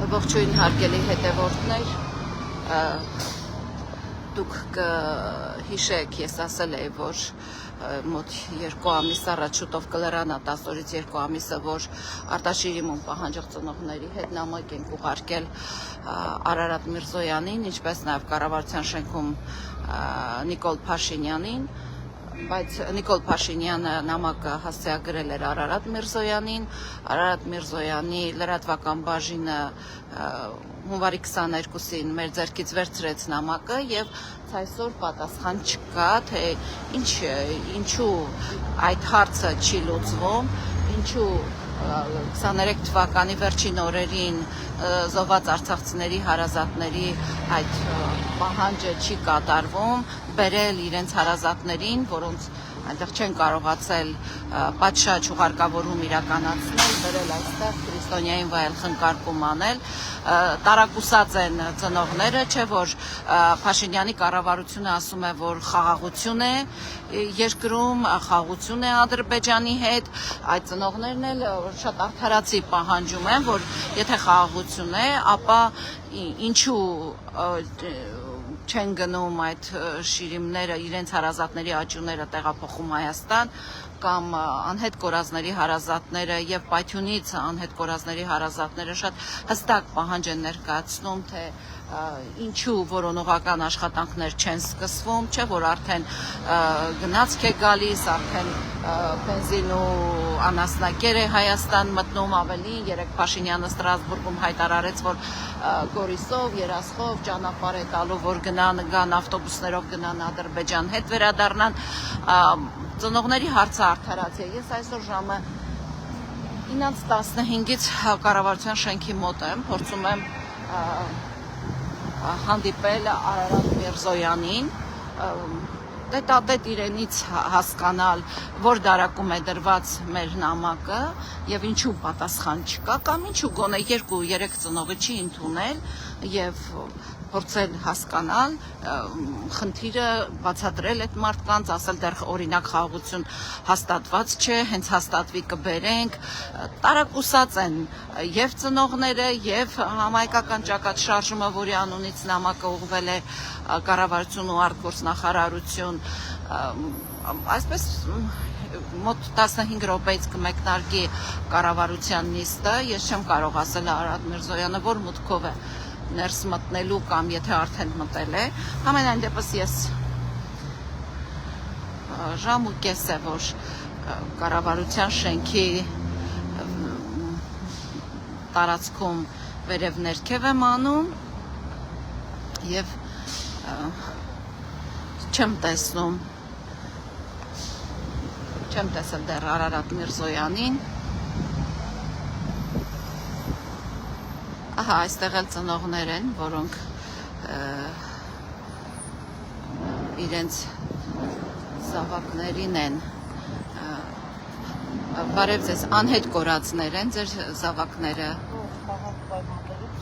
Ողջույն հարգելի հետևորդներ, դուք հիշեք, ես ասել էի, որ մոտ 2 ամիս առաջ շուտով կլրանա 10 օրից 2 ամիսը, որ Արտաշիրիմում պահանջող ծնողների հետ նամակ ենք ուղարկել Արարատ Միրզոյանին, ինչպես նաև կառավարության շենքում Նիկոլ Փաշինյանին, բայց Նիկոլ Փաշինյանը նամակը հասցեագրել էր Արարատ Միրզոյանին, Արարատ Միրզոյանի լրատվական բաժինը հունվարի 22-ին մեր ձեռքից վերցրեց նամակը եւ այսօր պատասխան չկա, թե ինչու այդ հարցը չի լուծվում, ինչու 23 թվականի վերջին օրերին զոհված արցախցիների հարազատների այդ պահանջը չի կատարվում, բերել իրենց հարազատներին, որոնց այնտեղ չեն կարողացել պատշաճ ուղարկավորում իրականացնել, բերել այստեղ քրիստոնյային վայել խնկարկում անել, տարակուսած են ծնողները, չէ որ Փաշինյանի կառավարությունը ասում է, որ խաղաղություն է երկրում, խաղաղություն է Ադրբեջանի հետ, այդ ծնողներն էլ շատ արդարացի պահանջում են, որ եթե խաղաղություն է, ապա ինչու չեն գնում այդ շիրիմները, իրենց հարազատների աճուները տեղափոխում Հայաստան, կամ անհետ կորածների հարազատները եւ Պայթյունից անհետ կորածների հարազատները շատ հստակ պահանջ են ներկայացնում, թե ինչու որոնողական աշխատանքներ չեն սկսվում, չէ որ արդեն գնացք է գալիս, արդեն բենզին ու անասնակեր է Հայաստան մտնում, ավելին երեք Փաշինյանը Ստրասբուրգում հայտարարեց, որ Գորիսով, Երասխով ճանապարհ է տալու, որ գնան ավտոբուսներով գնան Ադրբեջան հետ վերադառնան, ծնողների հարցը արդարացի է, ես այսօր ժամը 9:15-ից կառավարության շենքի մոտ եմ, փորձում եմ հանդիպել Արարատ Միրզոյանին, տետատետ իրենից հասկանալ, որ դարակում է դրված մեր նամակը եւ ինչու պատասխան չկա, կամ ինչու գոնե 2-3 ծնողը չի ընդունել եւ փորձել հասկանալ, խնդիրը բացատրել այդ մարդկանց, ասել դեռ օրինակ խաղաղություն հաստատված չէ, հենց հաստատվի կբերենք, տարակուսած են եւ ծնողները եւ համայնքական ճակատշարժումը, որի անունից նամակը ուղղվել է կառավարություն ու արտգործնախարարություն, այսպես մոտ 15 րոպեից կմեկնարկի կառավարության նիստը, ես չեմ կարող ասել Արարատ Միրզոյանը որ մուտքով է ներս մտնելու կամ եթե արդեն մտել է, համենայն դեպս ես ժամ ու կես է, որ կառավարության շենքի տարածքում վերև ներքև եմ անում եւ չեմ տեսել դեռ Արարատ Միրզոյանին, ահա այստեղ էլ ծնողներ են, որոնք իրենց զավակներին են, բարև ձեզ, անհետ կորածներ են ձեր զավակները,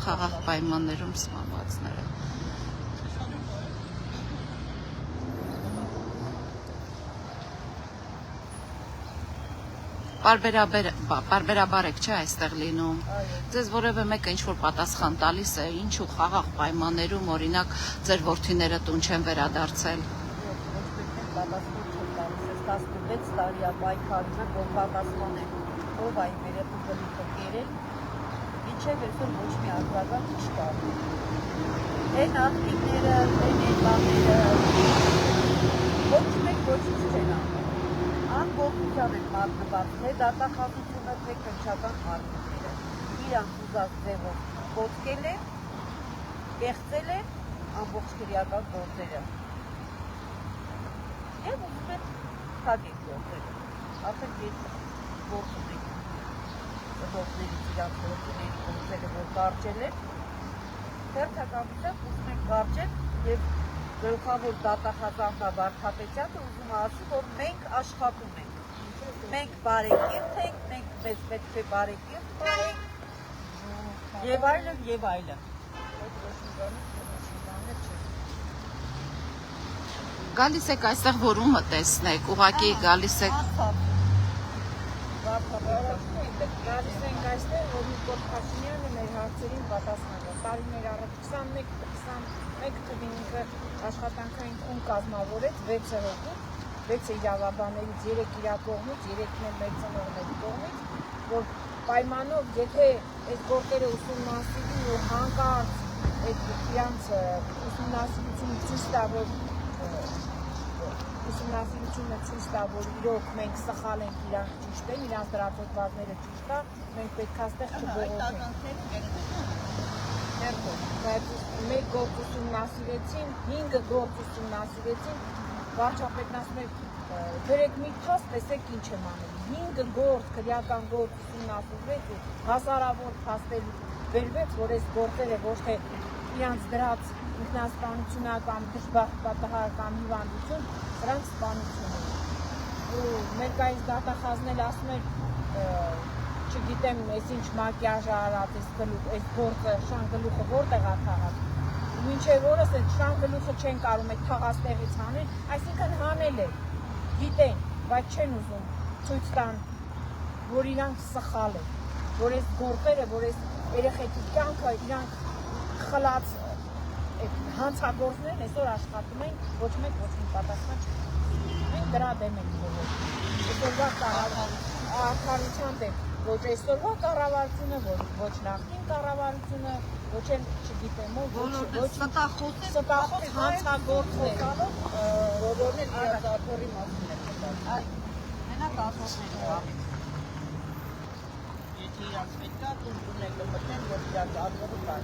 խաղաղ պայմաններում սպանվածները։ Պարբերաբար եք չէ այստեղ լինում, ձեզ որևէ մեկը ինչ-որ պատասխան տալիս է, ինչու խաղաղ պայմաններում, օրինակ, ձեր որդիները տուն չեն վերադարձել։ Պատասխան 16 տարի պայքարում է, որ պատասխան է, ով այն երեխու գլուխը կերել, մինչև այսօր ոչ մի արձագանք չկա։ Այն աղբիկները, այն բաները, ոչ մեկ ոչինչ չեն անում։ Անգողության են մարտնված, թե դատախազությունը, թե քննչական մարմինները, իրանք ուզած ձևով ոտկել է, կեղծել է ամբողջ քրեական գործերը։ Եվ ուզում են թագեք գործերը, արդեն ես գործում եք ծնողներից իրանք որդիների գործերը, որ կարճել են, հերթականությամբ ուզում են կարճել և գլխավոր դատախազանքա Վարդապետյանը ուզում է ասի, որ մենք աշխատում ենք, մենք բարեկիրթ ենք, մենք մեզ պետք է բարեկիրթ բարենք, եւ այլն եւ այլն։ Գալիս եք այստեղ որումը տեսնեք, ուղղակի գալիս եք։ Գալիս ենք այստեղ, որ Նիկոլ Փաշինյանը մեր հարցերին պատասխանել։ Տարիներ առաջ 21 թվին ինքը աշխատանքային խումբ կազմավորեց 6 հոգու, 6 իրավաբաններից 3 իր կողմից, 3-ն էլ մեր ծնողների կողմից, որ պայմանով, եթե այդ գործերը ուսումնասիրի ու հանկարծ այդ իրանց ուսումնասիրությունը ցույց տա, որ իրոք մենք սխալ ենք, իրանք ճիշտ են, իրանց դրածոծվածները ճիշտ է, մենք պետք է այստեղ չբողոքենք։ Բայց մեկ գործ ուսումնասիրեցին, 5 գործ ուսումնասիրեցին, վարչապետն ասում է, բերեք մի փաստ, տեսեք ինչ եմ անել։ 5 գործ, քրեական գործ ուսումնասիրվեց ու հազարավոր փաստեր բերվեց, որ այս գործերը ոչ թե իրանց դրած ինքնասպանությունական, դժբախտաբար հիվանդություն, սրանք սպանություն են։ Ու մեր կայից դատախազն էլ ասում էր, չգիտեմ, այս ինչ մակիաժ արած, այս գործը, շան գլուխը որտեղ է թաղած։ Մինչև օրս այդ շան գլուխը չեն կարում այդ թաղածտեղից հանել, այսինքն հանել է, գիտեն, բայց չեն ուզում ցույց տան, որ իրանք սխալ են, որ այս գործերը, որ այս երեխեքի կյանքը իրանք խլած հանցագործներն այսօր աշխատում են, ոչ մեկ ոչ մի պատասխան չկա։ Մենք դրա դեմ ենք բոլոր։ Այսօրվա կառավարության դեմ, ոչ այսօրվա կառավարությունը, ոչ նախկին կառավարությունը, ոչ էլ չգիտեմ ոչ ստախոս հանցագործներ, բոլորն էլ իրաց աթոռի մասին են մտածում։ Մենակ ասոցները եթե իրանց պետք է տուն եք մտնեն, որ իրանց աթոռը կան։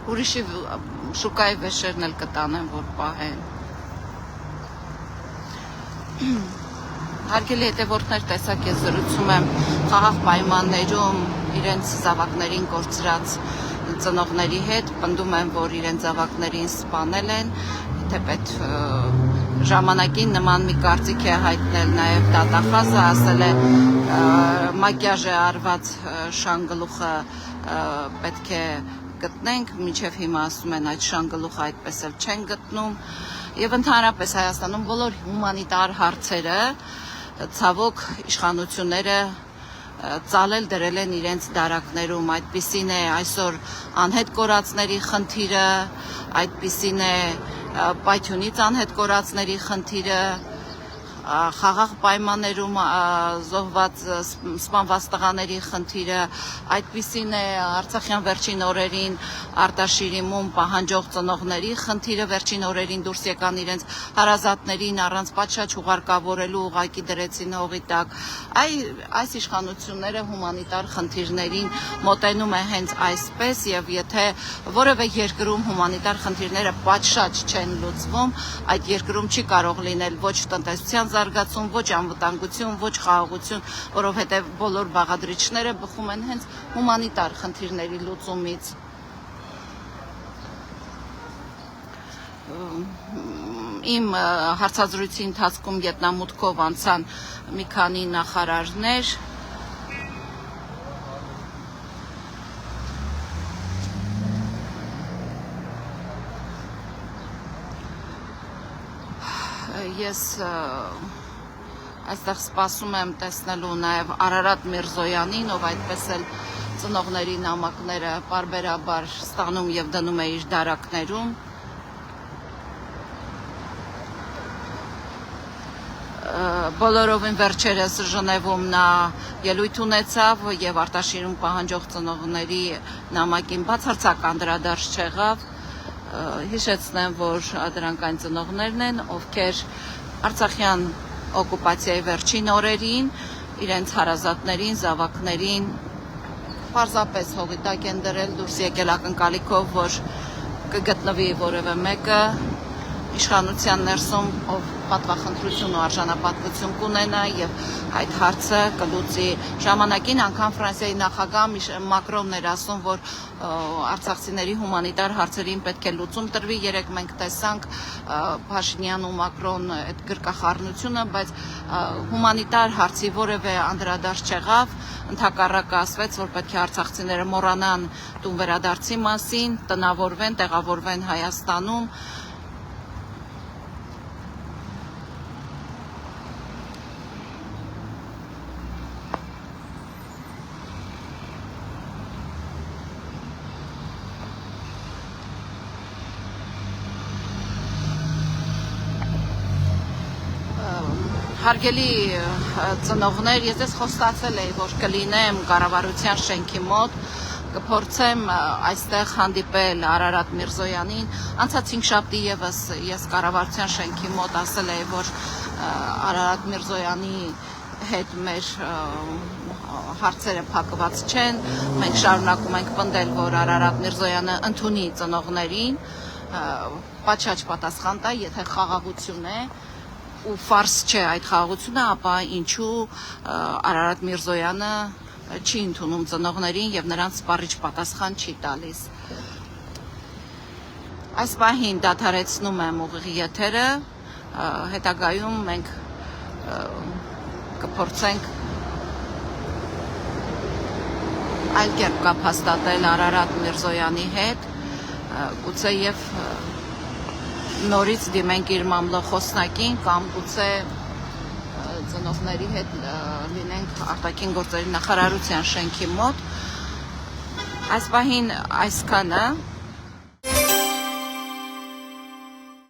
Ուրիշի շուկայի վեշերն էլ կտանեն, որ պահեն։ Հարգելի հետևորդներ, տեսակ ես զրուցում եմ խաղաղ պայմաններում իրենց զավակներին կորցրած ծնողների հետ, պնդում են, որ իրենց զավակներին սպանել են, թեպետ ժամանակին նման մի կարծիք է հայտնել նաև դատախազը, ասել է մակիաժ է արված շան գլուխը պետք է գտնենք, մինչև հիմա ասում են այդ շան գլուխը այդպես էլ չեն գտնում եւ ընդհանրապես Հայաստանում բոլոր հումանիտար հարցերը ցավոք իշխանությունները ծալել դրել են իրենց դարակներում, այդպիսին է այսօր անհետ կորածների խնդիրը, այդպիսին է պայթյունից անհետ կորածների խնդիրը, խաղաղ պայմաններում զոհված սպանված տղաների խնդիրը, այդպիսին է Արցախյան վերջին օրերին Արտաշիրիմում պահանջող ծնողների խնդիրը, վերջին օրերին դուրս եկան իրենց հարազատներին առանց պատշաճ ուղարկավորելու ուղակի դրեցին հողի տակ։ Այս իշխանությունները հումանիտար խնդիրներին մոտենում է հենց այսպես եւ եթե որևէ երկրում հումանիտար խնդիրները պատշաճ չեն լուծվում, այդ երկրում չի կարող լինել ոչ տնտեսության զարգացում, ոչ անվտանգություն, ոչ խաղաղություն, որովհետև բոլոր բաղադրիչները բխում են հենց հումանիտար խնդիրների լուծումից։ Իմ հարցազրույցի ընթացքում ետնամուտքով անցան մի քանի նախարարներ, ես այստեղ սպասում եմ տեսնելու նաև Արարատ Միրզոյանին, ով այդպես էլ ծնողների նամակները պարբերաբար ստանում եւ դնում է իր դարակներում։ Բոլորովին վերջերս Ժնևում նա ելույթ ունեցավ եւ Արտաշիրում պահանջող ծնողների նամակին բացարձակ անդրադարձ չեղավ։ Հիշեցնեմ, որ դրանք այն ծնողներն են, ովքեր Արցախյան օկուպացիայի վերջին օրերին իրենց հարազատներին, զավակներին պարզապես հողի տակ են դրել, դուրս եկել ակնկալիքով, որ կգտնվի որևէ մեկը իշխանության ներսում, ով պատվախնդրություն ու արժանապատվություն կունենա եւ այդ հարցը կլուծի։ Ժամանակին անգամ Ֆրանսիայի նախագահ Մակրոնն էր ասում, որ արցախցիների հումանիտար հարցերին պետք է լուծում տրվի։ Երեք մենք տեսանք Փաշինյան ու Մակրոն այդ գրկախառնությունը, բայց հումանիտար հարցի որևէ անդրադարձ չեղավ։ Ընդհակառակը ասվեց, որ պետք է արցախցիները մոռանան տուն վերադարձի մասին, տնավորվեն, տեղավորվեն Հայաստանում։ Հարգելի ծնողներ, ես ես խոստացել էի, որ կլինեմ կառավարության շենքի մոտ, կփորձեմ այստեղ հանդիպել Արարատ Միրզոյանին։ Անցած 5 շաբթի եւս ես կառավարության շենքի մոտ ասել էի, որ Արարատ Միրզոյանի հետ մեր հարցերը փակված չեն։ Մենք շարունակում ենք պնդել, որ Արարատ Միրզոյանը ընդունի ծնողներին, պատշաճ պատասխան տա, եթե խաղաղություն է ու ֆարս չէ այդ խաղաղությունը, ապա ինչու Արարատ Միրզոյանը չի ընդունում ծնողներին եւ նրանց սպառիչ պատասխան չի տալիս։ Այս պահին դադարեցնում եմ ուղիղ եթերը, հետագայում մենք կփորձենք այլ կերպ կապ հաստատել Արարատ Միրզոյանի հետ, գուցե եւ նորից դիմենք իր մամլոխոսնակին կամ գուցե ծնողների հետ լինենք արտաքին գործերի նախարարության շենքի մոտ։ Այս պահին այսքանը